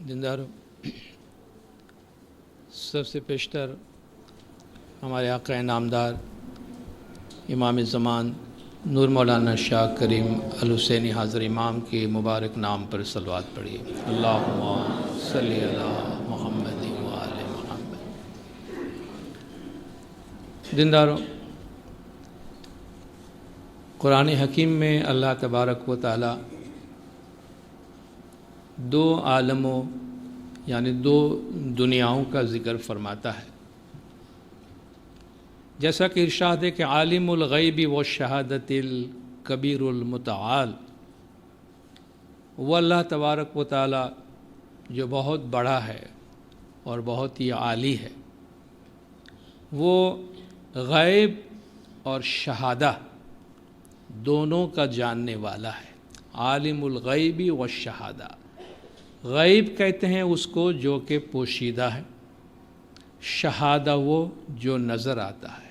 دینداروں، سب سے پیشتر ہمارے آقا نامدار امام زمان نور مولانا شاہ کریم الحسینی حاضر امام کے مبارک نام پر صلوات پڑھیے۔ اللہم صلی علی محمد و آل محمد۔ دینداروں، قرآن حکیم میں اللہ تبارک و تعالی دو عالموں یعنی دو دنیاؤں کا ذکر فرماتا ہے، جیسا کہ ارشاد ہے کہ عالم الغیب والشہادۃ الکبیر المتعال، وہ اللہ تبارک و تعالی جو بہت بڑا ہے اور بہت ہی عالی ہے، وہ غیب اور شہادہ دونوں کا جاننے والا ہے۔ عالم الغیب والشہادہ، غیب کہتے ہیں اس کو جو کہ پوشیدہ ہے، شہادہ وہ جو نظر آتا ہے۔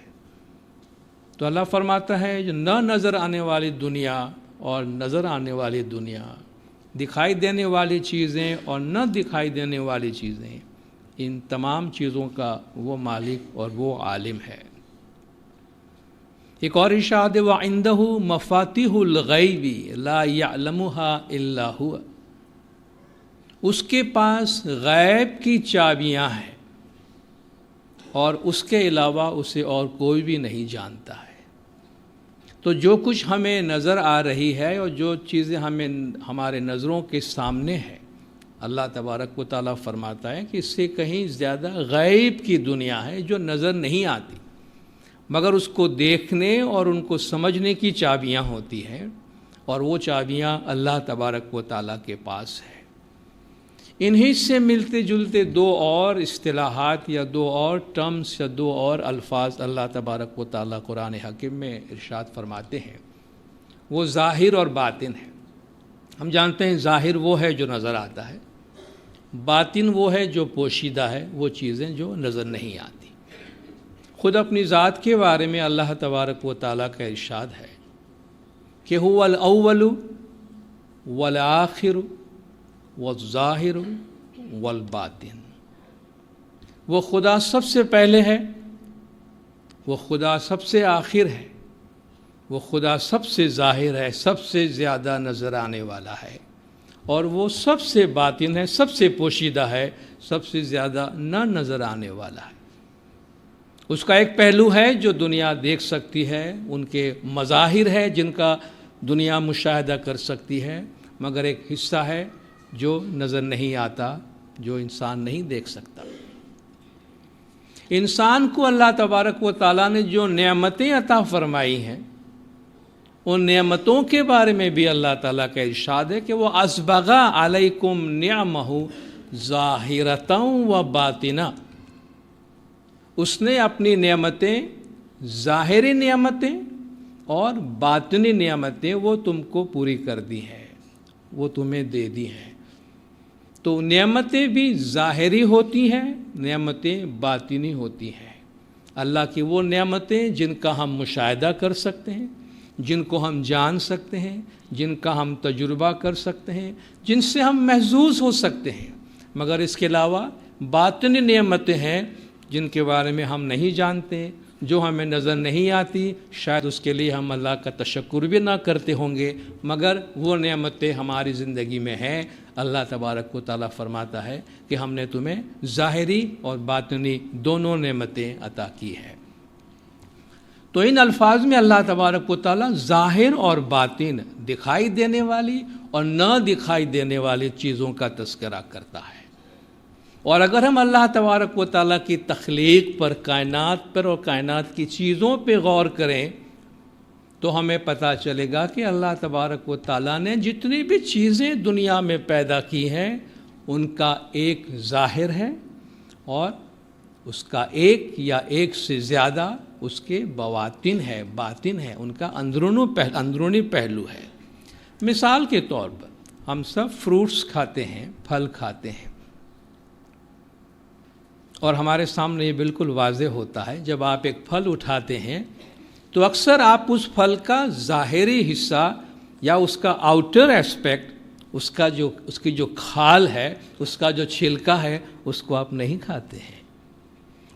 تو اللہ فرماتا ہے جو نہ نظر آنے والی دنیا اور نظر آنے والی دنیا، دکھائی دینے والی چیزیں اور نہ دکھائی دینے والی چیزیں، ان تمام چیزوں کا وہ مالک اور وہ عالم ہے۔ ایک اور ارشاد ہے وَعِندَهُ مَفَاتِحُ الْغَيْبِ لَا يَعْلَمُهَا إِلَّا هُوَ، اس کے پاس غیب کی چابیاں ہیں اور اس کے علاوہ اسے اور کوئی بھی نہیں جانتا ہے۔ تو جو کچھ ہمیں نظر آ رہی ہے اور جو چیزیں ہمیں ہمارے نظروں کے سامنے ہے، اللہ تبارک و تعالیٰ فرماتا ہے کہ اس سے کہیں زیادہ غیب کی دنیا ہے جو نظر نہیں آتی، مگر اس کو دیکھنے اور ان کو سمجھنے کی چابیاں ہوتی ہیں، اور وہ چابیاں اللہ تبارک و تعالیٰ کے پاس ہے۔ انہی سے ملتے جلتے دو اور اصطلاحات یا دو اور ٹرمز یا دو اور الفاظ اللہ تبارک و تعالیٰ قرآن حکیم میں ارشاد فرماتے ہیں، وہ ظاہر اور باطن ہے۔ ہم جانتے ہیں ظاہر وہ ہے جو نظر آتا ہے، باطن وہ ہے جو پوشیدہ ہے، وہ چیزیں جو نظر نہیں آتی۔ خود اپنی ذات کے بارے میں اللہ تبارک و تعالیٰ کا ارشاد ہے کہ هو الاول والآخر والظاہر والباطن، وہ خدا سب سے پہلے ہے، وہ خدا سب سے آخر ہے، وہ خدا سب سے ظاہر ہے، سب سے زیادہ نظر آنے والا ہے، اور وہ سب سے باطن ہے، سب سے پوشیدہ ہے، سب سے زیادہ نہ نظر آنے والا ہے۔ اس کا ایک پہلو ہے جو دنیا دیکھ سکتی ہے، ان کے مظاہر ہے جن کا دنیا مشاہدہ کر سکتی ہے، مگر ایک حصہ ہے جو نظر نہیں آتا، جو انسان نہیں دیکھ سکتا۔ انسان کو اللہ تبارک و تعالیٰ نے جو نعمتیں عطا فرمائی ہیں، ان نعمتوں کے بارے میں بھی اللہ تعالیٰ کا ارشاد ہے کہ وہ اسبغ علیکم نعمہ ظاہرۃ و باطنہ، اس نے اپنی نعمتیں، ظاہری نعمتیں اور باطنی نعمتیں وہ تم کو پوری کر دی ہیں، وہ تمہیں دے دی ہیں۔ تو نعمتیں بھی ظاہری ہوتی ہیں، نعمتیں باطنی ہوتی ہیں۔ اللہ کی وہ نعمتیں جن کا ہم مشاہدہ کر سکتے ہیں، جن کو ہم جان سکتے ہیں، جن کا ہم تجربہ کر سکتے ہیں، جن سے ہم محظوظ ہو سکتے ہیں، مگر اس کے علاوہ باطنی نعمتیں ہیں جن کے بارے میں ہم نہیں جانتے، جو ہمیں نظر نہیں آتی، شاید اس کے لیے ہم اللہ کا تشکر بھی نہ کرتے ہوں گے، مگر وہ نعمتیں ہماری زندگی میں ہیں۔ اللہ تبارک و تعالیٰ فرماتا ہے کہ ہم نے تمہیں ظاہری اور باطنی دونوں نعمتیں عطا کی ہیں۔ تو ان الفاظ میں اللہ تبارک و تعالیٰ ظاہر اور باطن، دکھائی دینے والی اور نہ دکھائی دینے والی چیزوں کا تذکرہ کرتا ہے۔ اور اگر ہم اللہ تبارک و تعالیٰ کی تخلیق پر، کائنات پر اور کائنات کی چیزوں پہ غور کریں تو ہمیں پتہ چلے گا کہ اللہ تبارک و تعالیٰ نے جتنی بھی چیزیں دنیا میں پیدا کی ہیں، ان کا ایک ظاہر ہے اور اس کا ایک یا ایک سے زیادہ اس کے بواطن ہے، باطن ہے، ان کا اندرونی پہلو ہے۔ مثال کے طور پر ہم سب فروٹس کھاتے ہیں، پھل کھاتے ہیں، اور ہمارے سامنے یہ بالکل واضح ہوتا ہے جب آپ ایک پھل اٹھاتے ہیں تو اکثر آپ اس پھل کا ظاہری حصہ یا اس کا آؤٹر ایسپیکٹ اس کی جو کھال ہے، اس کا جو چھلکا ہے، اس کو آپ نہیں کھاتے ہیں،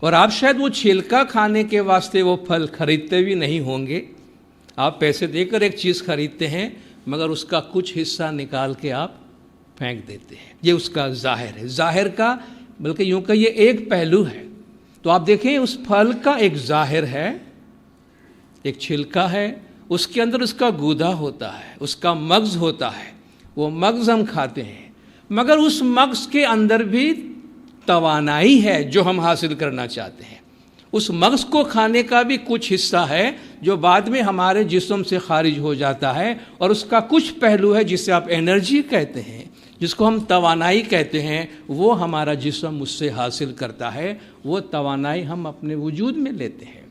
اور آپ شاید وہ چھلکا کھانے کے واسطے وہ پھل خریدتے بھی نہیں ہوں گے۔ آپ پیسے دے کر ایک چیز خریدتے ہیں، مگر اس کا کچھ حصہ نکال کے آپ پھینک دیتے ہیں۔ یہ اس کا ظاہر ہے، ظاہر کا، بلکہ یوں کہ یہ ایک پہلو ہے۔ تو آپ دیکھیں اس پھل کا ایک ظاہر ہے، ایک چھلکا ہے، اس کے اندر اس کا گودا ہوتا ہے، اس کا مغز ہوتا ہے، وہ مغز ہم کھاتے ہیں، مگر اس مغز کے اندر بھی توانائی ہے جو ہم حاصل کرنا چاہتے ہیں۔ اس مغز کو کھانے کا بھی کچھ حصہ ہے جو بعد میں ہمارے جسم سے خارج ہو جاتا ہے، اور اس کا کچھ پہلو ہے جسے آپ انرجی کہتے ہیں، جس کو ہم توانائی کہتے ہیں، وہ ہمارا جسم اس سے حاصل کرتا ہے، وہ توانائی ہم اپنے وجود میں لیتے ہیں۔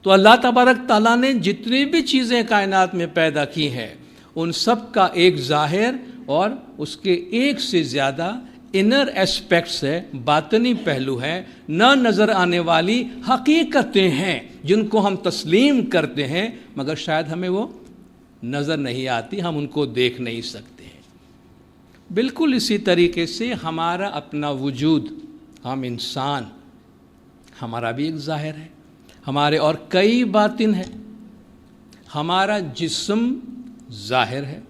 تو اللہ تبارک تعالیٰ نے جتنی بھی چیزیں کائنات میں پیدا کی ہیں، ان سب کا ایک ظاہر اور اس کے ایک سے زیادہ انر ایسپیکٹس ہے، باطنی پہلو ہے، نہ نظر آنے والی حقیقتیں ہیں جن کو ہم تسلیم کرتے ہیں، مگر شاید ہمیں وہ نظر نہیں آتی، ہم ان کو دیکھ نہیں سکتے ہیں۔ بالکل اسی طریقے سے ہمارا اپنا وجود، ہم انسان، ہمارا بھی ایک ظاہر ہے، ہمارے اور کئی باطن ہیں۔ ہمارا جسم ظاہر ہے،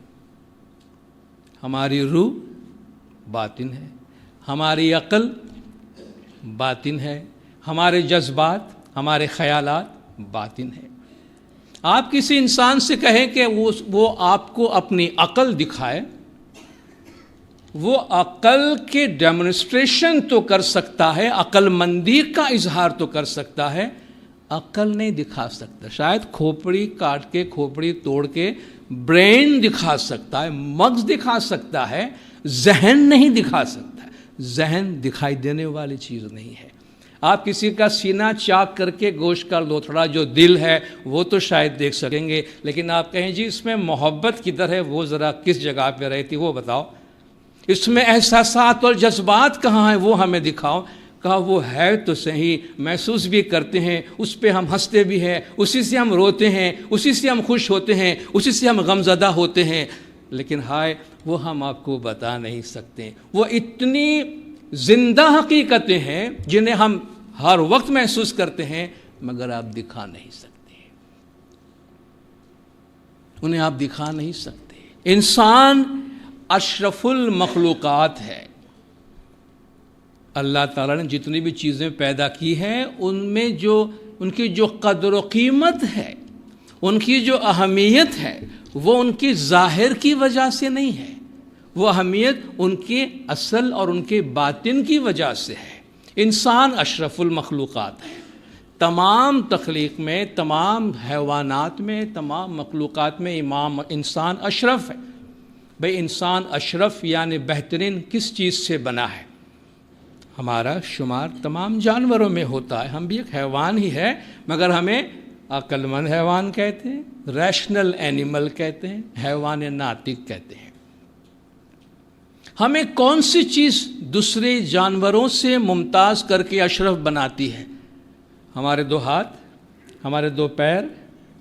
ہماری روح باطن ہے، ہماری عقل باطن ہے، ہمارے جذبات، ہمارے خیالات باطن ہیں۔ آپ کسی انسان سے کہیں کہ وہ آپ کو اپنی عقل دکھائے، وہ عقل کے ڈیمونسٹریشن تو کر سکتا ہے، عقل مندی کا اظہار تو کر سکتا ہے، عقل نہیں دکھا سکتا۔ شاید کھوپڑی کاٹ کے، کھوپڑی توڑ کے برین دکھا سکتا ہے، مغز دکھا سکتا ہے، ذہن نہیں دکھا سکتا ہے۔ ذہن دکھائی دینے والی چیز نہیں ہے۔ آپ کسی کا سینہ چاک کر کے گوشت کا لوتھڑا جو دل ہے وہ تو شاید دیکھ سکیں گے، لیکن آپ کہیں جی اس میں محبت کدھر ہے، وہ ذرا کس جگہ پہ رہتی وہ بتاؤ، اس میں احساسات اور جذبات کہاں ہیں وہ ہمیں دکھاؤ۔ کہا وہ ہے تو صحیح، محسوس بھی کرتے ہیں، اس پہ ہم ہنستے بھی ہیں، اسی سے ہم روتے ہیں، اسی سے ہم خوش ہوتے ہیں، اسی سے ہم غمزدہ ہوتے ہیں، لیکن ہائے وہ ہم آپ کو بتا نہیں سکتے۔ وہ اتنی زندہ حقیقتیں ہیں جنہیں ہم ہر وقت محسوس کرتے ہیں، مگر آپ دکھا نہیں سکتے، انہیں آپ دکھا نہیں سکتے۔ انسان اشرف المخلوقات ہے۔ اللہ تعالیٰ نے جتنی بھی چیزیں پیدا کی ہیں ان میں جو ان کی جو قدر و قیمت ہے، ان کی جو اہمیت ہے، وہ ان کی ظاہر کی وجہ سے نہیں ہے، وہ اہمیت ان کے اصل اور ان کے باطن کی وجہ سے ہے۔ انسان اشرف المخلوقات ہے۔ تمام تخلیق میں، تمام حیوانات میں، تمام مخلوقات میں انسان اشرف ہے۔ بھئی انسان اشرف یعنی بہترین کس چیز سے بنا ہے؟ ہمارا شمار تمام جانوروں میں ہوتا ہے، ہم بھی ایک حیوان ہی ہے، مگر ہمیں عقل مند حیوان کہتے ہیں، ریشنل اینیمل کہتے ہیں، حیوان ناطق کہتے ہیں۔ ہمیں کون سی چیز دوسرے جانوروں سے ممتاز کر کے اشرف بناتی ہے؟ ہمارے دو ہاتھ، ہمارے دو پیر،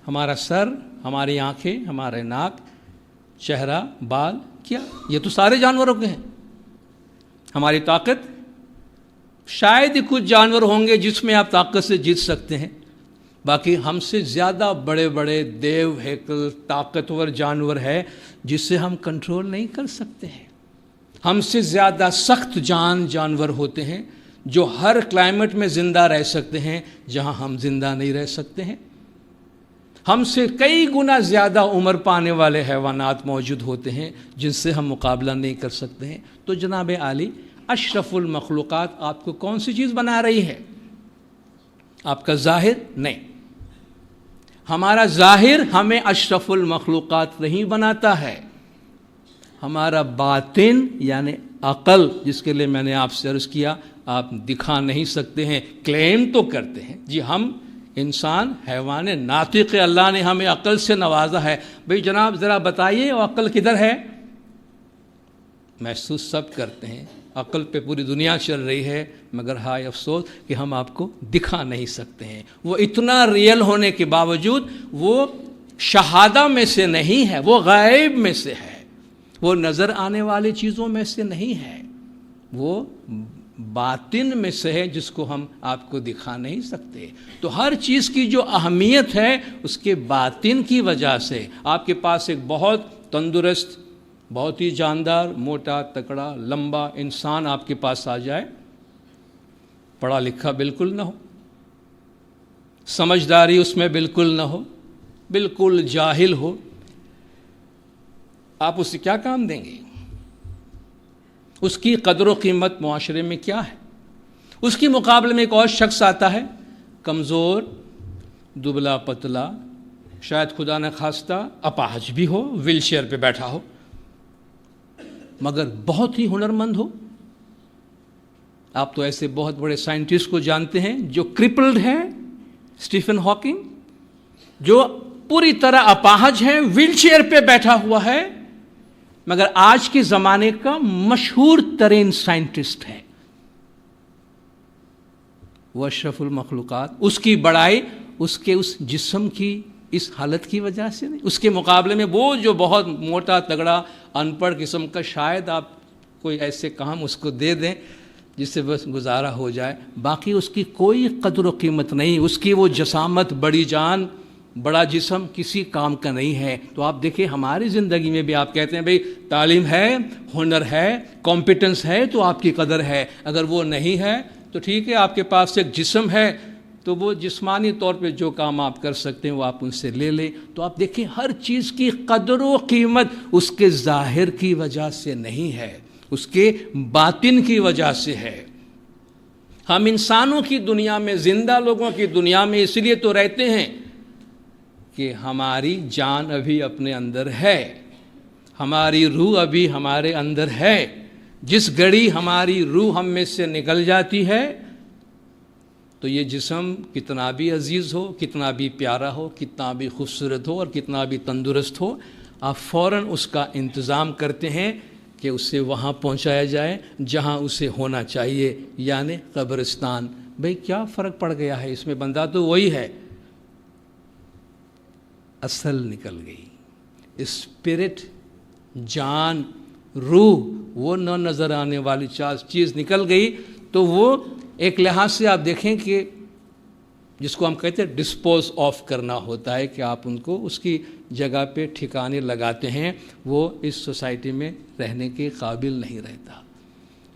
ہمارا سر، ہماری آنکھیں، ہمارے ناک، چہرہ، بال، کیا یہ تو سارے جانوروں کے ہیں۔ ہماری طاقت، شاید ہی کچھ جانور ہوں گے جس میں آپ طاقت سے جیت سکتے ہیں، باقی ہم سے زیادہ بڑے بڑے دیو ہیکل طاقتور جانور ہے جسے ہم کنٹرول نہیں کر سکتے ہیں۔ ہم سے زیادہ سخت جانور ہوتے ہیں جو ہر کلائمیٹ میں زندہ رہ سکتے ہیں جہاں ہم زندہ نہیں رہ سکتے ہیں۔ ہم سے کئی گنا زیادہ عمر پانے والے حیوانات موجود ہوتے ہیں جن سے ہم مقابلہ نہیں کر سکتے ہیں۔ تو جناب عالی، اشرف المخلوقات آپ کو کون سی چیز بنا رہی ہے؟ آپ کا ظاہر نہیں۔ ہمارا ظاہر ہمیں اشرف المخلوقات نہیں بناتا ہے، ہمارا باطن یعنی عقل، جس کے لیے میں نے آپ سے عرض کیا آپ دکھا نہیں سکتے ہیں، کلیم تو کرتے ہیں جی ہم انسان حیوان ناطق، اللہ نے ہمیں عقل سے نوازا ہے۔ بھئی جناب ذرا بتائیے وہ عقل کدھر ہے؟ محسوس سب کرتے ہیں، عقل پہ پوری دنیا چل رہی ہے، مگر ہائے افسوس کہ ہم آپ کو دکھا نہیں سکتے ہیں۔ وہ اتنا ریئل ہونے کے باوجود وہ شہادہ میں سے نہیں ہے، وہ غائب میں سے ہے، وہ نظر آنے والی چیزوں میں سے نہیں ہے، وہ باطن میں سے ہے جس کو ہم آپ کو دکھا نہیں سکتے۔ تو ہر چیز کی جو اہمیت ہے اس کے باطن کی وجہ سے، آپ کے پاس ایک بہت تندرست، بہت ہی جاندار، موٹا تکڑا لمبا انسان آپ کے پاس آ جائے، پڑھا لکھا بالکل نہ ہو، سمجھداری اس میں بالکل نہ ہو، بالکل جاہل ہو، آپ اسے کیا کام دیں گے؟ اس کی قدر و قیمت معاشرے میں کیا ہے؟ اس کے مقابلے میں ایک اور شخص آتا ہے، کمزور، دبلا پتلا، شاید خدا نہ خواستہ اپاہج بھی ہو، ویل چیئر پہ بیٹھا ہو، مگر بہت ہی ہنرمند ہو۔ آپ تو ایسے بہت بڑے سائنٹسٹ کو جانتے ہیں جو کرپلڈ ہے، اسٹیفن ہاکنگ، جو پوری طرح اپاہج ہے، ویل چیئر پہ بیٹھا ہوا ہے، مگر آج کے زمانے کا مشہور ترین سائنٹسٹ ہے، وہ اشرف المخلوقات۔ اس کی بڑائی اس کے اس جسم کی اس حالت کی وجہ سے نہیں، اس کے مقابلے میں وہ جو بہت موٹا تگڑا ان پڑھ قسم کا، شاید آپ کوئی ایسے کام اس کو دے دیں جس سے بس گزارا ہو جائے، باقی اس کی کوئی قدر و قیمت نہیں، اس کی وہ جسامت، بڑی جان، بڑا جسم کسی کام کا نہیں ہے۔ تو آپ دیکھیں ہماری زندگی میں بھی آپ کہتے ہیں بھئی تعلیم ہے، ہنر ہے، کمپیٹنس ہے تو آپ کی قدر ہے، اگر وہ نہیں ہے تو ٹھیک ہے، آپ کے پاس ایک جسم ہے تو وہ جسمانی طور پہ جو کام آپ کر سکتے ہیں وہ آپ ان سے لے لیں۔ تو آپ دیکھیں ہر چیز کی قدر و قیمت اس کے ظاہر کی وجہ سے نہیں ہے، اس کے باطن کی وجہ سے ہے۔ ہم انسانوں کی دنیا میں، زندہ لوگوں کی دنیا میں اس لیے تو رہتے ہیں کہ ہماری جان ابھی اپنے اندر ہے، ہماری روح ابھی ہمارے اندر ہے۔ جس گھڑی ہماری روح ہم میں سے نکل جاتی ہے تو یہ جسم کتنا بھی عزیز ہو، کتنا بھی پیارا ہو، کتنا بھی خوبصورت ہو اور کتنا بھی تندرست ہو، آپ فوراً اس کا انتظام کرتے ہیں کہ اسے وہاں پہنچایا جائے جہاں اسے ہونا چاہیے، یعنی قبرستان۔ بھئی کیا فرق پڑ گیا ہے اس میں؟ بندہ تو وہی ہے، اصل نکل گئی، اسپرٹ، جان، روح، وہ نہ نظر آنے والی چیز نکل گئی۔ تو وہ ایک لحاظ سے آپ دیکھیں کہ جس کو ہم کہتے ہیں ڈسپوز آف کرنا ہوتا ہے، کہ آپ ان کو اس کی جگہ پہ ٹھکانے لگاتے ہیں، وہ اس سوسائٹی میں رہنے کے قابل نہیں رہتا۔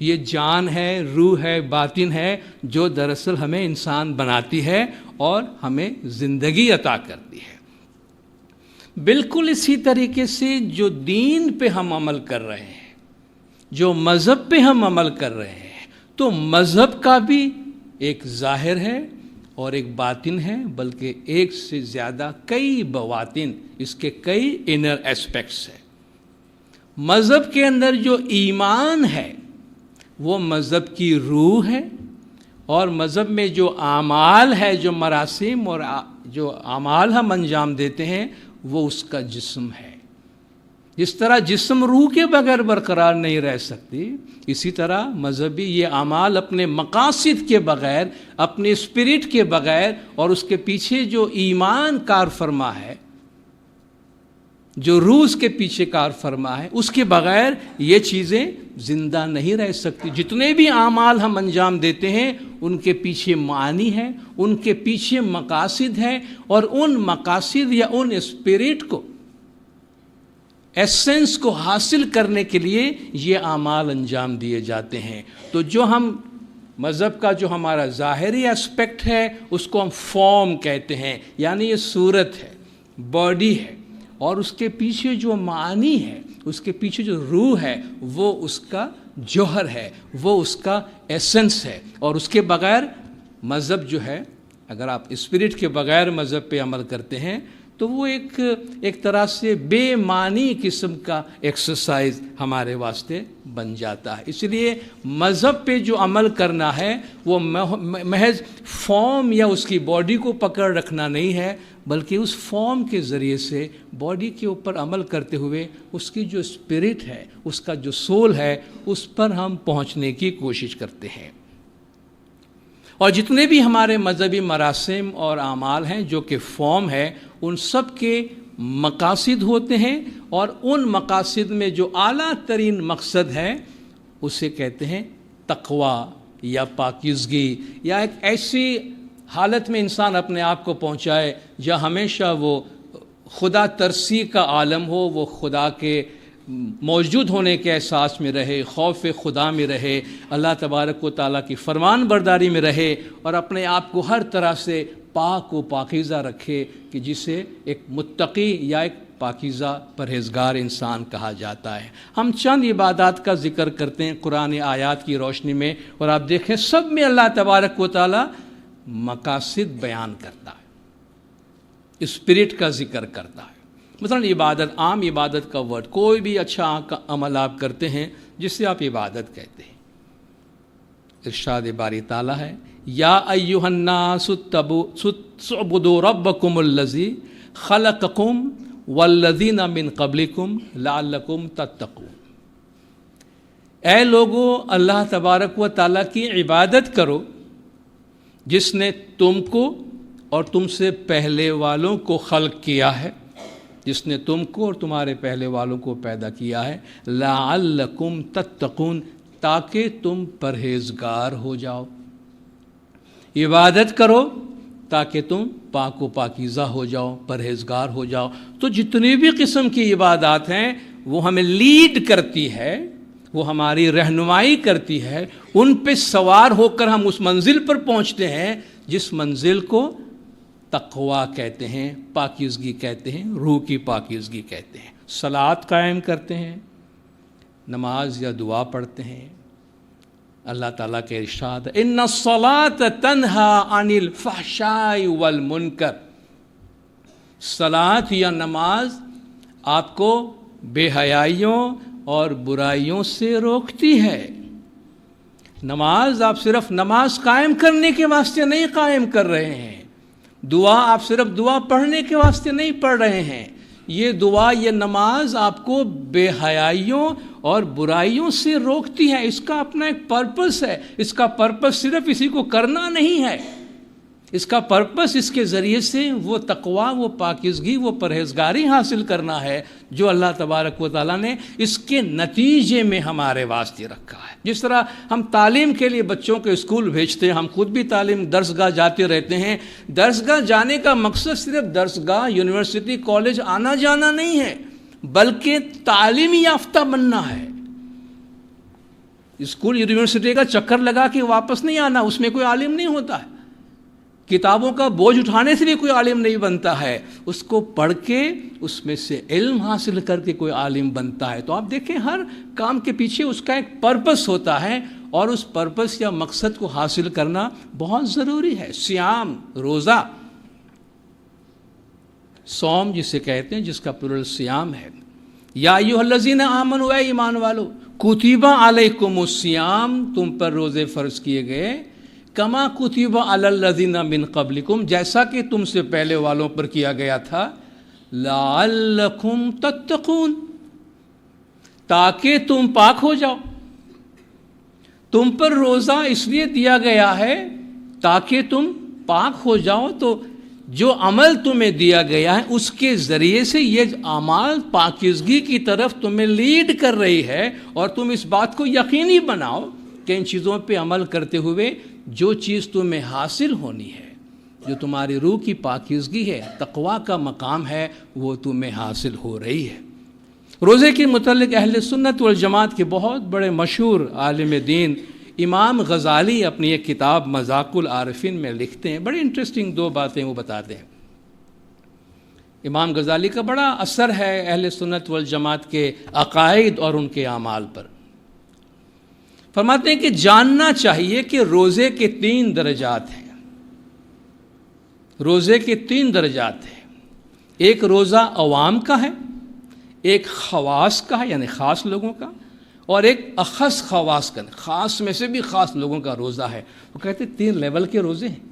یہ جان ہے، روح ہے، باطن ہے، جو دراصل ہمیں انسان بناتی ہے اور ہمیں زندگی عطا کرتی ہے۔ بالکل اسی طریقے سے جو دین پہ ہم عمل کر رہے ہیں، جو مذہب پہ ہم عمل کر رہے ہیں، تو مذہب کا بھی ایک ظاہر ہے اور ایک باطن ہے، بلکہ ایک سے زیادہ کئی بواطن، اس کے کئی انر ایسپیکٹس ہیں۔ مذہب کے اندر جو ایمان ہے وہ مذہب کی روح ہے، اور مذہب میں جو اعمال ہے، جو مراسم اور جو اعمال ہم انجام دیتے ہیں، وہ اس کا جسم ہے۔ جس طرح جسم روح کے بغیر برقرار نہیں رہ سکتی، اسی طرح مذہبی یہ اعمال اپنے مقاصد کے بغیر، اپنے اسپرٹ کے بغیر، اور اس کے پیچھے جو ایمان کار فرما ہے، جو روح اس کے پیچھے کار فرما ہے، اس کے بغیر یہ چیزیں زندہ نہیں رہ سکتی۔ جتنے بھی اعمال ہم انجام دیتے ہیں ان کے پیچھے معنی ہے، ان کے پیچھے مقاصد ہے، اور ان مقاصد یا ان اسپرٹ کو، ایسنس کو حاصل کرنے کے لیے یہ اعمال انجام دیے جاتے ہیں۔ تو جو ہم مذہب کا جو ہمارا ظاہری اسپیکٹ ہے اس کو ہم فارم کہتے ہیں، یعنی یہ صورت ہے، باڈی ہے، اور اس کے پیچھے جو معنی ہے، اس کے پیچھے جو روح ہے، وہ اس کا جوہر ہے، وہ اس کا ایسنس ہے۔ اور اس کے بغیر مذہب جو ہے، اگر آپ اسپرٹ کے بغیر مذہب پہ عمل کرتے ہیں تو وہ ایک طرح سے بے معنی قسم کا ایکسرسائز ہمارے واسطے بن جاتا ہے۔ اس لیے مذہب پہ جو عمل کرنا ہے وہ محض فارم یا اس کی باڈی کو پکڑ رکھنا نہیں ہے، بلکہ اس فارم کے ذریعے سے باڈی کے اوپر عمل کرتے ہوئے اس کی جو اسپرٹ ہے، اس کا جو سول ہے، اس پر ہم پہنچنے کی کوشش کرتے ہیں۔ اور جتنے بھی ہمارے مذہبی مراسم اور اعمال ہیں جو کہ فارم ہے، ان سب کے مقاصد ہوتے ہیں، اور ان مقاصد میں جو اعلیٰ ترین مقصد ہے اسے کہتے ہیں تقوی یا پاکیزگی، یا ایک ایسی حالت میں انسان اپنے آپ کو پہنچائے جہاں ہمیشہ وہ خدا ترسی کا عالم ہو، وہ خدا کے موجود ہونے کے احساس میں رہے، خوف خدا میں رہے، اللہ تبارک و تعالیٰ کی فرمان برداری میں رہے، اور اپنے آپ کو ہر طرح سے پاک و پاکیزہ رکھے کہ جسے ایک متقی یا ایک پاکیزہ پرہیزگار انسان کہا جاتا ہے۔ ہم چند عبادات کا ذکر کرتے ہیں قرآن آیات کی روشنی میں، اور آپ دیکھیں سب میں اللہ تبارک و تعالیٰ مقاصد بیان کرتا ہے، اسپرٹ کا ذکر کرتا ہے۔ مثلا عبادت، عام عبادت کا ورڈ، کوئی بھی اچھا عمل آپ کرتے ہیں جسے آپ عبادت کہتے ہیں، ارشاد باری تعالیٰ ہے یا ایھا الناس اعبدوا ربکم الذی خلقکم والذین من قبلکم لعلکم تتقون۔ اے لوگو، اللہ تبارک و تعالیٰ کی عبادت کرو جس نے تم کو اور تم سے پہلے والوں کو خلق کیا ہے، جس نے تم کو اور تمہارے پہلے والوں کو پیدا کیا ہے، لعلکم تتقون، تاکہ تم پرہیزگار ہو جاؤ۔ عبادت کرو تاکہ تم پاک و پاکیزہ ہو جاؤ، پرہیزگار ہو جاؤ۔ تو جتنی بھی قسم کی عبادات ہیں وہ ہمیں لیڈ کرتی ہے، وہ ہماری رہنمائی کرتی ہے، ان پہ سوار ہو کر ہم اس منزل پر پہنچتے ہیں جس منزل کو تقویٰ کہتے ہیں، پاکیزگی کہتے ہیں، روح کی پاکیزگی کہتے ہیں۔ صلاۃ قائم کرتے ہیں، نماز یا دعا پڑھتے ہیں۔ اللہ تعالیٰ کے ارشاد ہے ان الصلاۃ تنہی عن الفحشاء والمنکر، صلاۃ یا نماز آپ کو بے حیائیوں اور برائیوں سے روکتی ہے۔ نماز آپ صرف نماز قائم کرنے کے واسطے نہیں قائم کر رہے ہیں، دعا آپ صرف دعا پڑھنے کے واسطے نہیں پڑھ رہے ہیں، یہ دعا، یہ نماز آپ کو بے حیائیوں اور برائیوں سے روکتی ہے۔ اس کا اپنا ایک پرپس ہے، اس کا پرپس صرف اسی کو کرنا نہیں ہے، اس کا پرپس اس کے ذریعے سے وہ تقویٰ، وہ پاکیزگی، وہ پرہیزگاری حاصل کرنا ہے جو اللہ تبارک و تعالیٰ نے اس کے نتیجے میں ہمارے واسطے رکھا ہے۔ جس طرح ہم تعلیم کے لیے بچوں کو اسکول بھیجتے ہیں، ہم خود بھی تعلیم درسگاہ جاتے رہتے ہیں، درسگاہ جانے کا مقصد صرف درسگاہ، یونیورسٹی، کالج آنا جانا نہیں ہے، بلکہ تعلیم یافتہ بننا ہے۔ اسکول یونیورسٹی کا چکر لگا کے واپس نہیں آنا، اس میں کوئی عالم نہیں ہوتا ہے، کتابوں کا بوجھ اٹھانے سے بھی کوئی عالم نہیں بنتا ہے، اس کو پڑھ کے اس میں سے علم حاصل کر کے کوئی عالم بنتا ہے۔ تو آپ دیکھیں ہر کام کے پیچھے اس کا ایک پرپس ہوتا ہے، اور اس پرپس یا مقصد کو حاصل کرنا بہت ضروری ہے۔ صیام، روزہ، صوم جسے کہتے ہیں، جس کا پلورل صیام ہے۔ یا ایھا الذین آمنوا، اے ایمان والو، کتب علیکم الصیام، تم پر روزے فرض کیے گئے، کما کتب علی الذین من قبلکم، جیسا کہ تم سے پہلے والوں پر کیا گیا تھا، لعلکم تتقون، تاکہ تم پاک ہو جاؤ۔ تم پر روزہ اس لیے دیا گیا ہے تاکہ تم پاک ہو جاؤ، تو جو عمل تمہیں دیا گیا ہے اس کے ذریعے سے یہ اعمال پاکیزگی کی طرف تمہیں لیڈ کر رہی ہے، اور تم اس بات کو یقینی بناؤ کہ ان چیزوں پہ عمل کرتے ہوئے جو چیز تمہیں حاصل ہونی ہے، جو تمہاری روح کی پاکیزگی ہے، تقویٰ کا مقام ہے، وہ تمہیں حاصل ہو رہی ہے۔ روزے کے متعلق اہل سنت والجماعت کے بہت بڑے مشہور عالم دین امام غزالی اپنی ایک کتاب مذاق العارفین میں لکھتے ہیں، بڑی انٹرسٹنگ دو باتیں وہ بتاتے ہیں۔ امام غزالی کا بڑا اثر ہے اہل سنت والجماعت کے عقائد اور ان کے اعمال پر۔ فرماتے ہیں کہ جاننا چاہیے کہ روزے کے 3 درجات ہیں، روزے کے 3 درجات ہیں۔ ایک روزہ عوام کا ہے، ایک خواص کا ہے یعنی خاص لوگوں کا، اور ایک اخص خواص کا، خاص میں سے بھی خاص لوگوں کا روزہ ہے۔ وہ کہتے ہیں 3 لیول کے روزے ہیں۔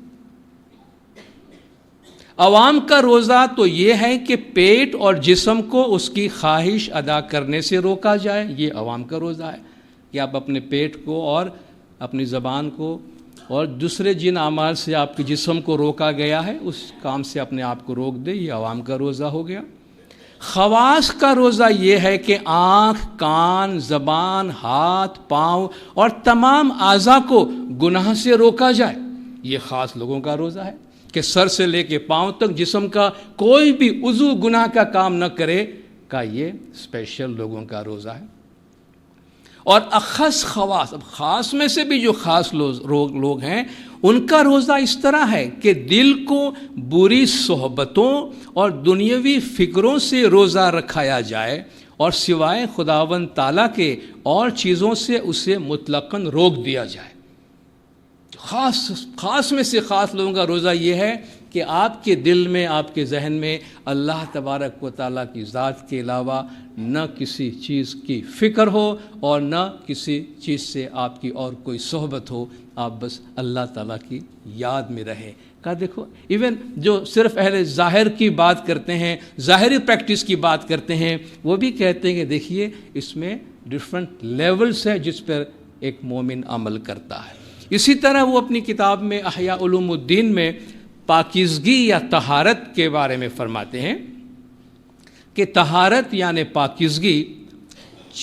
عوام کا روزہ تو یہ ہے کہ پیٹ اور جسم کو اس کی خواہش ادا کرنے سے روکا جائے، یہ عوام کا روزہ ہے کہ آپ اپنے پیٹ کو اور اپنی زبان کو اور دوسرے جن اعمال سے آپ کے جسم کو روکا گیا ہے اس کام سے اپنے آپ کو روک دے، یہ عوام کا روزہ ہو گیا۔ خواص کا روزہ یہ ہے کہ آنکھ، کان، زبان، ہاتھ، پاؤں اور تمام اعضاء کو گناہ سے روکا جائے. یہ خاص لوگوں کا روزہ ہے کہ سر سے لے کے پاؤں تک جسم کا کوئی بھی عضو گناہ کا کام نہ کرے کا یہ اسپیشل لوگوں کا روزہ ہے. اور اخص خواص، اب خاص میں سے بھی جو خاص لوگ ہیں ان کا روزہ اس طرح ہے کہ دل کو بری صحبتوں اور دنیاوی فکروں سے روزہ رکھایا جائے اور سوائے خداوند تعالیٰ کے اور چیزوں سے اسے مطلقاً روک دیا جائے. خاص میں سے خاص لوگوں کا روزہ یہ ہے کہ آپ کے دل میں، آپ کے ذہن میں اللہ تبارک و تعالیٰ کی ذات کے علاوہ نہ کسی چیز کی فکر ہو اور نہ کسی چیز سے آپ کی اور کوئی صحبت ہو، آپ بس اللہ تعالیٰ کی یاد میں رہیں. کہا دیکھو ایون جو صرف اہل ظاہر کی بات کرتے ہیں، ظاہری پریکٹس کی بات کرتے ہیں، وہ بھی کہتے ہیں کہ دیکھیے اس میں ڈیفرنٹ لیولز ہیں جس پر ایک مومن عمل کرتا ہے. اسی طرح وہ اپنی کتاب میں احیاء علوم الدین میں پاکیزگی یا طہارت کے بارے میں فرماتے ہیں کہ طہارت یعنی پاکیزگی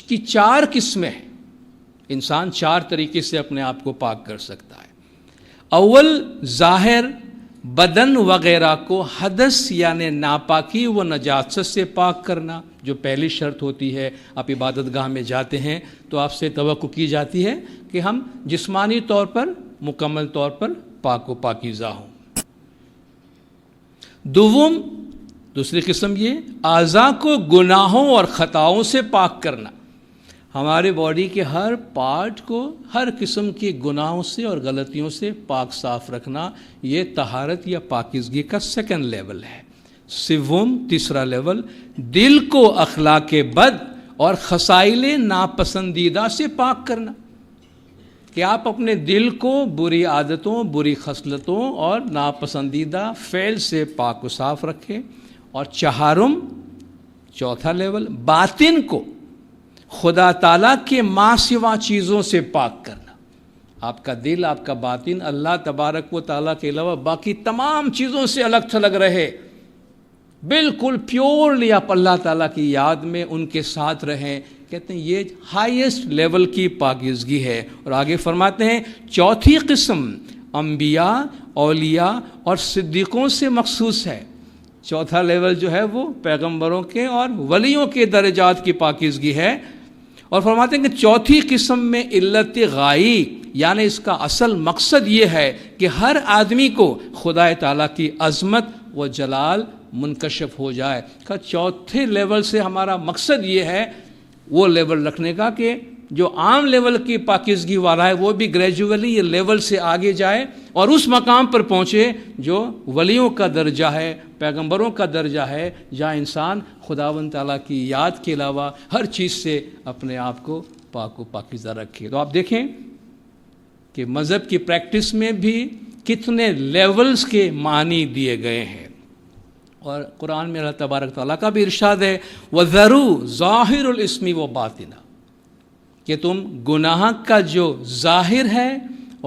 کی 4 قسمیں ہیں. انسان 4 طریقے سے اپنے آپ کو پاک کر سکتا ہے. اول، ظاہر بدن وغیرہ کو حدث یعنی ناپاکی و نجاست سے پاک کرنا، جو پہلی شرط ہوتی ہے. آپ عبادت گاہ میں جاتے ہیں تو آپ سے توقع کی جاتی ہے کہ ہم جسمانی طور پر مکمل طور پر پاک و پاکیزہ ہوں. دوم، دوسری قسم یہ اعضاء کو گناہوں اور خطاؤں سے پاک کرنا، ہمارے باڈی کے ہر پارٹ کو ہر قسم کے گناہوں سے اور غلطیوں سے پاک صاف رکھنا، یہ طہارت یا پاکیزگی کا 2nd لیول ہے. سوم، تیسرا لیول، دل کو اخلاق بد اور خصائل ناپسندیدہ سے پاک کرنا، کہ آپ اپنے دل کو بری عادتوں، بری خصلتوں اور ناپسندیدہ فعل سے پاک و صاف رکھیں. اور چہارم، چوتھا لیول، باطن کو خدا تعالیٰ کے ماں سوا چیزوں سے پاک کرنا. آپ کا دل، آپ کا باطن اللہ تبارک و تعالیٰ کے علاوہ باقی تمام چیزوں سے الگ تھلگ رہے، بالکل پیورلی آپ اللہ تعالیٰ کی یاد میں ان کے ساتھ رہیں. کہتے ہیں یہ ہائیسٹ لیول کی پاکیزگی ہے. اور آگے فرماتے ہیں چوتھی قسم انبیاء، اولیاء اور صدیقوں سے مخصوص ہے. چوتھا لیول جو ہے وہ پیغمبروں کے اور ولیوں کے درجات کی پاکیزگی ہے. اور فرماتے ہیں کہ چوتھی قسم میں علت غائی، یعنی اس کا اصل مقصد یہ ہے کہ ہر آدمی کو خدا تعالیٰ کی عظمت و جلال منکشف ہو جائے. کہ چوتھے لیول سے ہمارا مقصد یہ ہے وہ لیول رکھنے کا کہ جو عام لیول کی پاکیزگی والا ہے وہ بھی گریجولی یہ لیول سے آگے جائے اور اس مقام پر پہنچے جو ولیوں کا درجہ ہے، پیغمبروں کا درجہ ہے، جہاں انسان خداوند تعالیٰ کی یاد کے علاوہ ہر چیز سے اپنے آپ کو پاک و پاکیزہ رکھے. تو آپ دیکھیں کہ مذہب کی پریکٹس میں بھی کتنے لیولز کے معنی دیے گئے ہیں. اور قرآن میں اللہ تبارک تعالیٰ کا بھی ارشاد ہے وَذَرُوا ظَاهِرُ الْإِثْمِ وَبَاطِنَهُ، کہ تم گناہ کا جو ظاہر ہے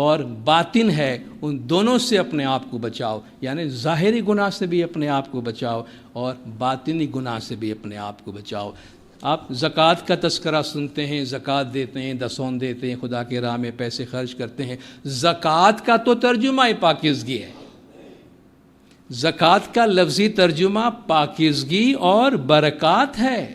اور باطن ہے ان دونوں سے اپنے آپ کو بچاؤ. یعنی ظاہری گناہ سے بھی اپنے آپ کو بچاؤ اور باطنی گناہ سے بھی اپنے آپ کو بچاؤ. آپ زکوٰۃ کا تذکرہ سنتے ہیں، زکوٰۃ دیتے ہیں، دسون دیتے ہیں، خدا کے راہ میں پیسے خرچ کرتے ہیں. زکوٰۃ کا تو ترجمہ ہی پاکیزگی ہے. زکوٰۃ کا لفظی ترجمہ پاکیزگی اور برکات ہے.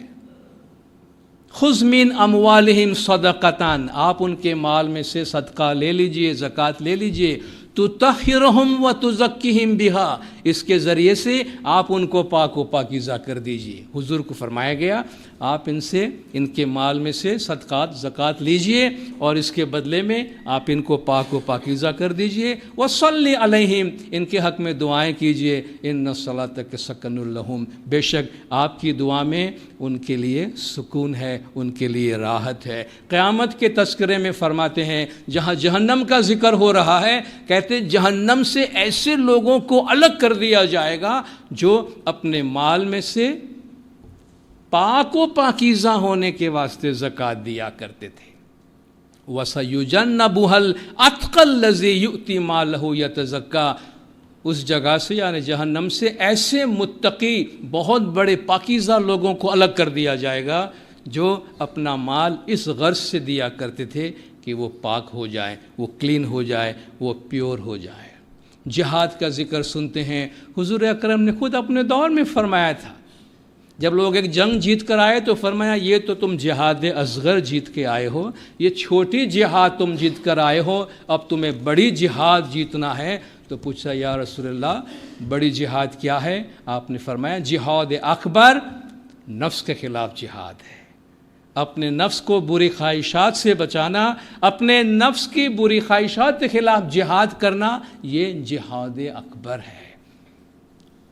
خذ من اموالہم صدقتاً، آپ ان کے مال میں سے صدقہ لے لیجئے، زکوٰۃ لے لیجئے. تطہرہم وتزکیہم بہا، اس کے ذریعے سے آپ ان کو پاک و پاکیزہ کر دیجئے. حضور کو فرمایا گیا آپ ان سے، ان کے مال میں سے صدقات زکوٰۃ لیجئے اور اس کے بدلے میں آپ ان کو پاک و پاکیزہ کر دیجئے. وصلی علیہم، ان کے حق میں دعائیں کیجئے. ان الصلاۃ سکن لہم، بے شک آپ کی دعا میں ان کے لیے سکون ہے، ان کے لیے راحت ہے. قیامت کے تذکرے میں فرماتے ہیں جہاں جہنم کا ذکر ہو رہا ہے، کہتے جہنم سے ایسے لوگوں کو الگ کر دیا جائے گا جو اپنے مال میں سے پاک و پاکیزہ ہونے کے واسطے زکوٰۃ دیا کرتے تھے. وَسَيُجَنَّبُهَا الْأَتْقَى الَّذِي يُؤْتِي مَالَهُ يَتَزَكَّىٰ، اس جگہ سے یعنی جہنم سے ایسے متقی بہت بڑے پاکیزہ لوگوں کو الگ کر دیا جائے گا جو اپنا مال اس غرض سے دیا کرتے تھے کہ وہ پاک ہو جائے، وہ کلین ہو جائے، وہ پیور ہو جائے۔ جہاد کا ذکر سنتے ہیں، حضور اکرم نے خود اپنے دور میں فرمایا تھا، جب لوگ ایک جنگ جیت کر آئے تو فرمایا یہ تو تم جہاد اصغر جیت کے آئے ہو، یہ چھوٹی جہاد تم جیت کر آئے ہو، اب تمہیں بڑی جہاد جیتنا ہے۔ تو پوچھا یا رسول اللہ بڑی جہاد کیا ہے؟ آپ نے فرمایا جہاد اکبر نفس کے خلاف جہاد ہے، اپنے نفس کو بری خواہشات سے بچانا، اپنے نفس کی بری خواہشات کے خلاف جہاد کرنا، یہ جہاد اکبر ہے،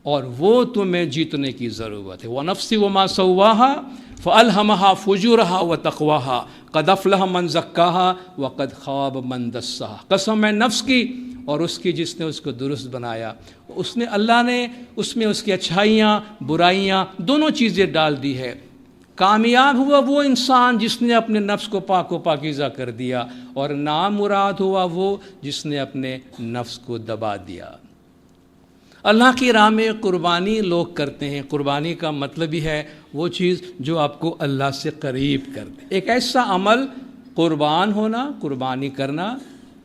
اور وہ تمہیں جیتنے کی ضرورت ہے۔ وَنَفْسِ وَمَا سَوَّاهَا فَأَلْهَمَهَا فُجُورَهَا وَتَقْوَاهَا قَدْ أَفْلَحَ مَنْ زَكَّاهَا وَقَدْ خَابَ مَنْ دَسَّاهَا۔ قسم ہے نفس کی اور اس کی جس نے اس کو درست بنایا، اس نے اللہ نے اس میں اس کی اچھائیاں برائیاں دونوں چیزیں ڈال دی ہے۔ کامیاب ہوا وہ انسان جس نے اپنے نفس کو پاک و پاکیزہ کر دیا، اور نامراد ہوا وہ جس نے اپنے نفس کو دبا دیا۔ اللہ کی راہ میں قربانی لوگ کرتے ہیں، قربانی کا مطلب ہی ہے وہ چیز جو آپ کو اللہ سے قریب کر دے۔ ایک ایسا عمل قربان ہونا، قربانی کرنا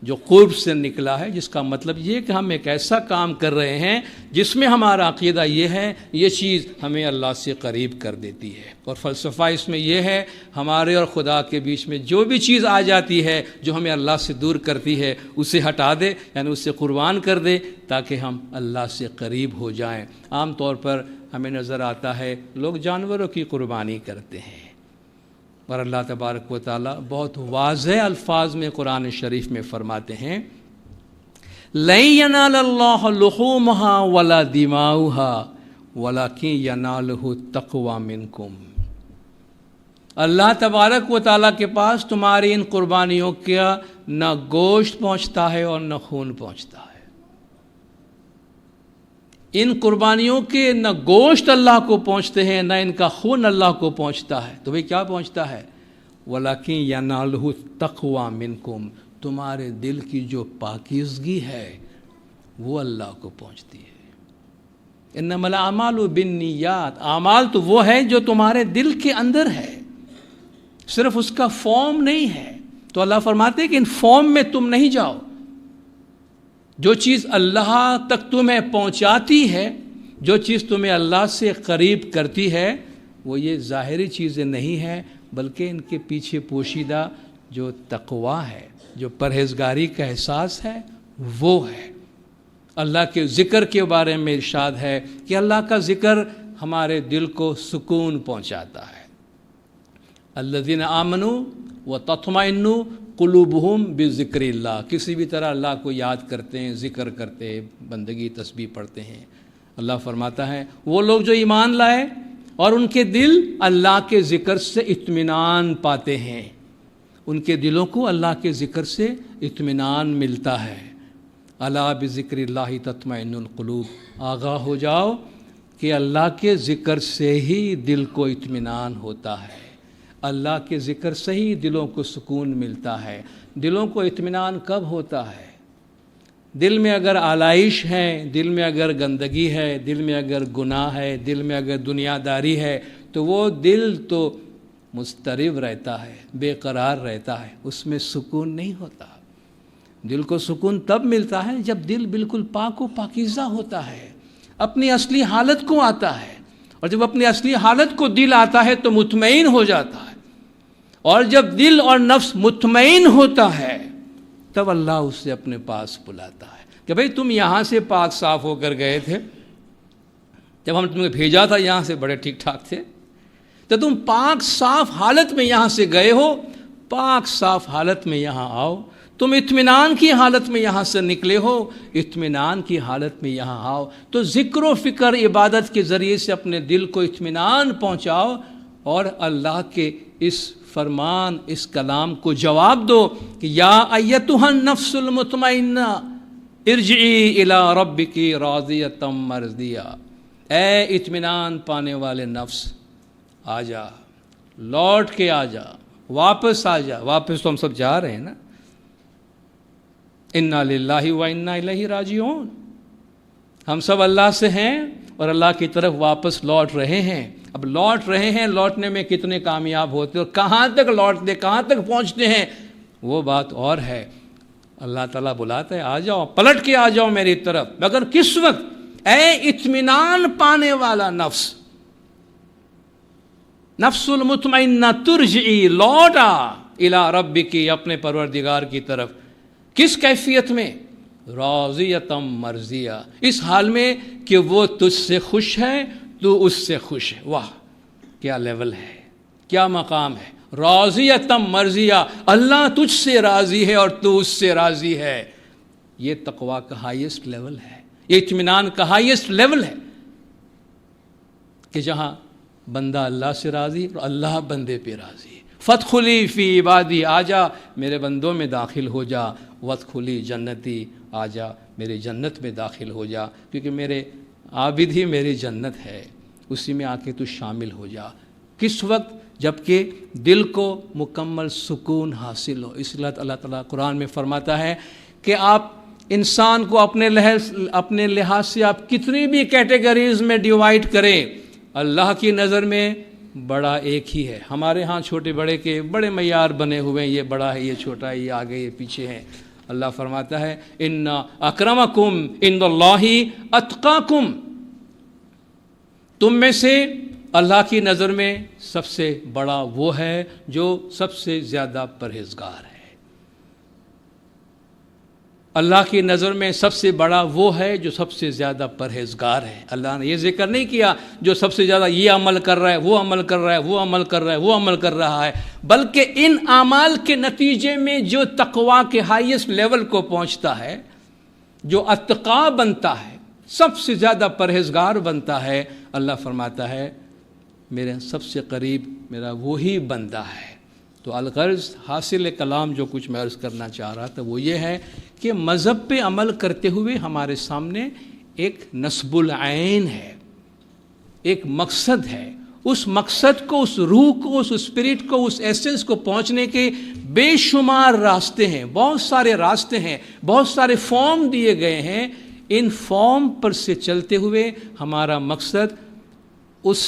جو قرب سے نکلا ہے، جس کا مطلب یہ کہ ہم ایک ایسا کام کر رہے ہیں جس میں ہمارا عقیدہ یہ ہے یہ چیز ہمیں اللہ سے قریب کر دیتی ہے۔ اور فلسفہ اس میں یہ ہے ہمارے اور خدا کے بیچ میں جو بھی چیز آ جاتی ہے جو ہمیں اللہ سے دور کرتی ہے اسے ہٹا دے، یعنی اسے قربان کر دے تاکہ ہم اللہ سے قریب ہو جائیں۔ عام طور پر ہمیں نظر آتا ہے لوگ جانوروں کی قربانی کرتے ہیں، اور اللہ تبارک و تعالیٰ بہت واضح الفاظ میں قرآن شریف میں فرماتے ہیں لَن يَنَالَ اللَّهُ لُحُومُهَا وَلَا دِمَاؤُهَا وَلَكِن يَنَالُهُ التَّقْوَى مِنكُمْ۔ اللہ تبارک و تعالیٰ کے پاس تمہاری ان قربانیوں کا نہ گوشت پہنچتا ہے اور نہ خون پہنچتا ہے۔ ان قربانیوں کے نہ گوشت اللہ کو پہنچتے ہیں نہ ان کا خون اللہ کو پہنچتا ہے، تو بھئی کیا پہنچتا ہے؟ وَلَكِن يَنَالُهُ التَّقْوَى مِنكُمْ، تمہارے دل کی جو پاکیزگی ہے وہ اللہ کو پہنچتی ہے۔ انما الاعمال بالنیات، اعمال تو وہ ہے جو تمہارے دل کے اندر ہے، صرف اس کا فارم نہیں ہے۔ تو اللہ فرماتے ہیں کہ ان فارم میں تم نہیں جاؤ، جو چیز اللہ تک تمہیں پہنچاتی ہے، جو چیز تمہیں اللہ سے قریب کرتی ہے، وہ یہ ظاہری چیزیں نہیں ہیں بلکہ ان کے پیچھے پوشیدہ جو تقویٰ ہے، جو پرہیزگاری کا احساس ہے، وہ ہے۔ اللہ کے ذکر کے بارے میں ارشاد ہے کہ اللہ کا ذکر ہمارے دل کو سکون پہنچاتا ہے۔ الذین آمنوا وتطمئن قلوبہم بذکر اللہ، کسی بھی طرح اللہ کو یاد کرتے ہیں، ذکر کرتے ہیں، بندگی تسبیح پڑھتے ہیں۔ اللہ فرماتا ہے وہ لوگ جو ایمان لائے اور ان کے دل اللہ کے ذکر سے اطمینان پاتے ہیں، ان کے دلوں کو اللہ کے ذکر سے اطمینان ملتا ہے۔ الا بذکر اللہ تطمئن القلوب، آگاہ ہو جاؤ کہ اللہ کے ذکر سے ہی دل کو اطمینان ہوتا ہے، اللہ کے ذکر سے ہی دلوں کو سکون ملتا ہے۔ دلوں کو اطمینان کب ہوتا ہے؟ دل میں اگر آلائش ہے، دل میں اگر گندگی ہے، دل میں اگر گناہ ہے، دل میں اگر دنیا داری ہے، تو وہ دل تو مضطرب رہتا ہے، بے قرار رہتا ہے، اس میں سکون نہیں ہوتا۔ دل کو سکون تب ملتا ہے جب دل بالکل پاک و پاکیزہ ہوتا ہے، اپنی اصلی حالت کو آتا ہے، اور جب اپنی اصلی حالت کو دل آتا ہے تو مطمئن ہو جاتا ہے، اور جب دل اور نفس مطمئن ہوتا ہے تب اللہ اسے اپنے پاس بلاتا ہے کہ بھئی تم یہاں سے پاک صاف ہو کر گئے تھے، جب ہم تمہیں بھیجا تھا یہاں سے بڑے ٹھیک ٹھاک تھے، تو تم پاک صاف حالت میں یہاں سے گئے ہو، پاک صاف حالت میں یہاں آؤ۔ تم اطمینان کی حالت میں یہاں سے نکلے ہو، اطمینان کی حالت میں یہاں آؤ۔ تو ذکر و فکر عبادت کے ذریعے سے اپنے دل کو اطمینان پہنچاؤ، اور اللہ کے اس فرمان، اس کلام کو جواب دو کہ یا ایتھا النفس المطمئنہ ارجعی الی ربک راضیۃ مرضیہ، اے اطمینان پانے والے نفس آ جا، لوٹ کے آ جا، واپس آ جا۔ واپس تو ہم سب جا رہے ہیں نا، انا للہ و انا الیہ راجعون۔ ہم سب اللہ سے ہیں اور اللہ کی طرف واپس لوٹ رہے ہیں. اب لوٹ رہے ہیں، لوٹنے میں کتنے کامیاب ہوتے اور کہاں تک لوٹتے، کہاں تک پہنچتے ہیں، وہ بات اور ہے. اللہ تعالیٰ بلاتا ہے آ جاؤ، پلٹ کے آ جاؤ میری طرف. مگر کس وقت؟ اے اطمینان پانے والا نفس، نفس المطمئنہ ترجعی، لوٹا الی ربک، اپنے پروردگار کی طرف. کس کیفیت میں؟ راضیتم مرضیہ، اس حال میں کہ وہ تجھ سے خوش ہے، تو اس سے خوش ہے. واہ کیا لیول ہے، کیا مقام ہے. راضیتم مرضیہ، اللہ تجھ سے راضی ہے اور تو اس سے راضی ہے. یہ تقویٰ کا ہائیسٹ لیول ہے، یہ اطمینان کا ہائیسٹ لیول ہے کہ جہاں بندہ اللہ سے راضی اور اللہ بندے پہ راضی ہے. فادخلی فی عبادی، آ جا میرے بندوں میں داخل ہو جا. وادخلی جنتی، آ جا میرے جنت میں داخل ہو جا، کیونکہ میرے عابد ہی میری جنت ہے، اسی میں آ کے تو شامل ہو جا. کس وقت؟ جب کہ دل کو مکمل سکون حاصل ہو. اس لیے اللہ تعالیٰ قرآن میں فرماتا ہے کہ آپ انسان کو اپنے لحاظ سے آپ کتنی بھی کیٹیگریز میں ڈیوائڈ کریں، اللہ کی نظر میں بڑا ایک ہی ہے. ہمارے ہاں چھوٹے بڑے کے بڑے معیار بنے ہوئے ہیں، یہ بڑا ہے، یہ چھوٹا ہے، یہ آگے، یہ پیچھے ہے. اللہ فرماتا ہے ان اکرمکم عند اللہ اتقاکم، تم میں سے اللہ کی نظر میں سب سے بڑا وہ ہے جو سب سے زیادہ پرہیزگار ہے. اللہ کی نظر میں سب سے بڑا وہ ہے جو سب سے زیادہ پرہیزگار ہے. اللہ نے یہ ذکر نہیں کیا جو سب سے زیادہ یہ عمل کر رہا ہے، وہ عمل کر رہا ہے، وہ عمل کر رہا ہے، وہ عمل کر رہا ہے، بلکہ ان اعمال کے نتیجے میں جو تقویٰ کے ہائیسٹ لیول کو پہنچتا ہے، جو اتقا بنتا ہے، سب سے زیادہ پرہیزگار بنتا ہے، اللہ فرماتا ہے میرے سب سے قریب میرا وہی بندہ ہے. تو الغرض حاصل کلام جو کچھ میں عرض کرنا چاہ رہا تھا وہ یہ ہے کہ مذہب پہ عمل کرتے ہوئے ہمارے سامنے ایک نصب العین ہے، ایک مقصد ہے. اس مقصد کو، اس روح کو، اس اسپرٹ کو، اس ایسنس کو پہنچنے کے بے شمار راستے ہیں، بہت سارے راستے ہیں، بہت سارے فارم دیے گئے ہیں. ان فارم پر سے چلتے ہوئے ہمارا مقصد اس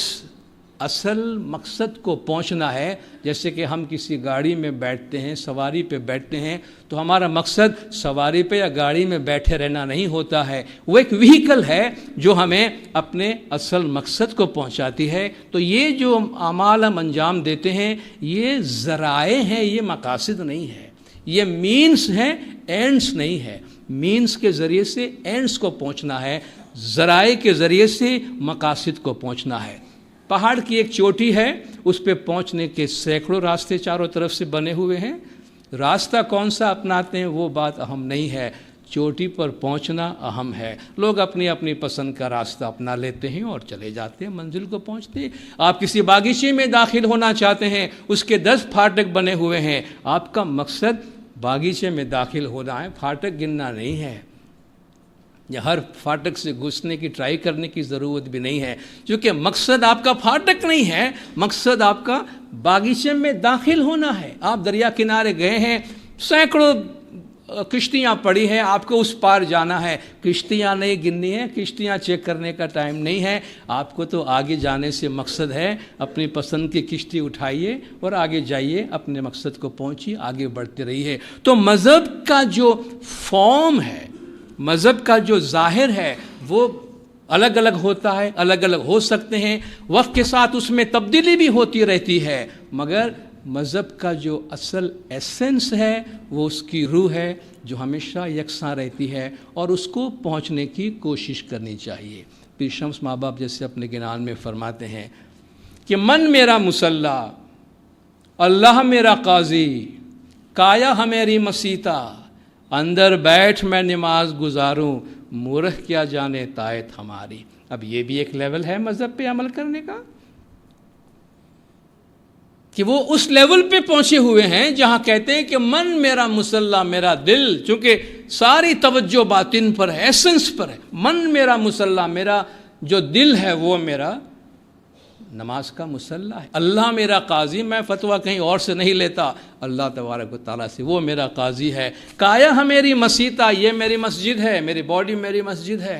اصل مقصد کو پہنچنا ہے. جیسے کہ ہم کسی گاڑی میں بیٹھتے ہیں، سواری پہ بیٹھتے ہیں، تو ہمارا مقصد سواری پہ یا گاڑی میں بیٹھے رہنا نہیں ہوتا ہے، وہ ایک وہیکل ہے جو ہمیں اپنے اصل مقصد کو پہنچاتی ہے. تو یہ جو اعمال ہم انجام دیتے ہیں یہ ذرائع ہیں، یہ مقاصد نہیں ہے، یہ مینس ہیں، اینڈس نہیں ہے. مینس کے ذریعے سے اینڈس کو پہنچنا ہے، ذرائع کے ذریعے سے مقاصد کو پہنچنا ہے. پہاڑ کی ایک چوٹی ہے، اس پہ پہنچنے کے سینکڑوں راستے چاروں طرف سے بنے ہوئے ہیں. راستہ کون سا اپناتے ہیں وہ بات اہم نہیں ہے، چوٹی پر پہنچنا اہم ہے. لوگ اپنی اپنی پسند کا راستہ اپنا لیتے ہیں اور چلے جاتے ہیں، منزل کو پہنچتے ہیں. آپ کسی باغیچے میں داخل ہونا چاہتے ہیں، اس کے 10 پھاٹک بنے ہوئے ہیں، آپ کا مقصد باغیچے میں داخل ہونا ہے، پھاٹک گننا نہیں ہے. یا ہر پھاٹک سے گھسنے کی ٹرائی کرنے کی ضرورت بھی نہیں ہے، کیونکہ مقصد آپ کا پھاٹک نہیں ہے، مقصد آپ کا باغیچے میں داخل ہونا ہے. آپ دریا کنارے گئے ہیں، سینکڑوں کشتیاں پڑی ہیں، آپ کو اس پار جانا ہے، کشتیاں نہیں گننی ہیں، کشتیاں چیک کرنے کا ٹائم نہیں ہے. آپ کو تو آگے جانے سے مقصد ہے، اپنی پسند کی کشتی اٹھائیے اور آگے جائیے، اپنے مقصد کو پہنچیے، آگے بڑھتے رہیے. تو مذہب کا جو فارم ہے، مذہب کا جو ظاہر ہے وہ الگ الگ ہوتا ہے، الگ الگ ہو سکتے ہیں، وقت کے ساتھ اس میں تبدیلی بھی ہوتی رہتی ہے، مگر مذہب کا جو اصل ایسنس ہے وہ اس کی روح ہے جو ہمیشہ یکساں رہتی ہے، اور اس کو پہنچنے کی کوشش کرنی چاہیے. پیر شمس ماں باپ جیسے اپنے گنان میں فرماتے ہیں کہ من میرا مصلی، اللہ میرا قاضی، کایا ہمیری مسیتا، اندر بیٹھ میں نماز گزاروں، مورخ کیا جانے طاعت ہماری. اب یہ بھی ایک لیول ہے مذہب پہ عمل کرنے کا کہ وہ اس لیول پہ پہنچے ہوئے ہیں جہاں کہتے ہیں کہ من میرا مصلی، میرا دل، چونکہ ساری توجہ باطن پر ہے، ایسنس پر ہے. من میرا مصلی، میرا جو دل ہے وہ میرا نماز کا مصلی ہے. اللہ میرا قاضی، میں فتویٰ کہیں اور سے نہیں لیتا، اللہ تبارک و تعالیٰ سے، وہ میرا قاضی ہے. کایا ہمیری مسیتا، یہ میری مسجد ہے، میری باڈی میری مسجد ہے.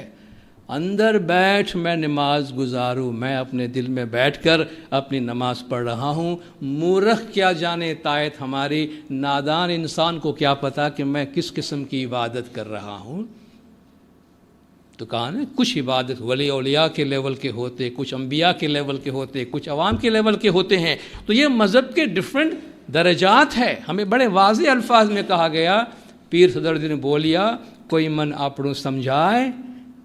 اندر بیٹھ میں نماز گزاروں، میں اپنے دل میں بیٹھ کر اپنی نماز پڑھ رہا ہوں، مورخ کیا جانے طاعت ہماری، نادان انسان کو کیا پتا کہ میں کس قسم کی عبادت کر رہا ہوں۔ تو کہا نا کچھ عبادت ولی اولیاء کے لیول کے ہوتے، کچھ انبیاء کے لیول کے ہوتے، کچھ عوام کے لیول کے ہوتے ہیں۔ تو یہ مذہب کے ڈیفرنٹ درجات ہے، ہمیں بڑے واضح الفاظ میں کہا گیا۔ پیر صدر نے بولیا کوئی من اپنو سمجھائے،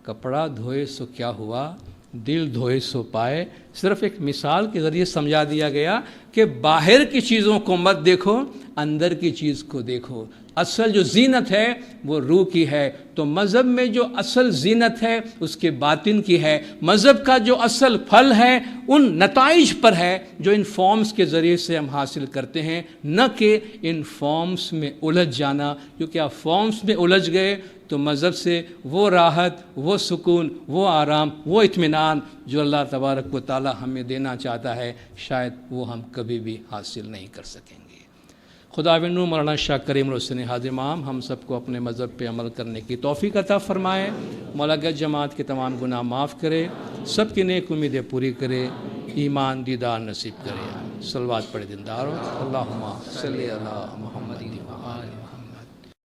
کپڑا دھوئے سو کیا ہوا، دل دھوئے سو پائے۔ صرف ایک مثال کے ذریعے سمجھا دیا گیا کہ باہر کی چیزوں کو مت دیکھو، اندر کی چیز کو دیکھو۔ اصل جو زینت ہے وہ روح کی ہے، تو مذہب میں جو اصل زینت ہے اس کے باطن کی ہے۔ مذہب کا جو اصل پھل ہے ان نتائج پر ہے جو ان فارمز کے ذریعے سے ہم حاصل کرتے ہیں، نہ کہ ان فارمز میں الجھ جانا، کیونکہ آپ فارمز میں الجھ گئے تو مذہب سے وہ راحت، وہ سکون، وہ آرام، وہ اطمینان جو اللہ تبارک و تعالی ہمیں دینا چاہتا ہے، شاید وہ ہم کبھی بھی حاصل نہیں کر سکیں گے۔ خداوند مولانا شاہ کریم الحسین حاضر امام ہم سب کو اپنے مذہب پہ عمل کرنے کی توفیق عطا فرمائے، مولا گنج جماعت کے تمام گناہ معاف کرے، سب کی نیک امیدیں پوری کرے، ایمان دیدار نصیب کرے۔ صلوات پڑھے دلداروں، اللہم صلی علی محمد و آلہ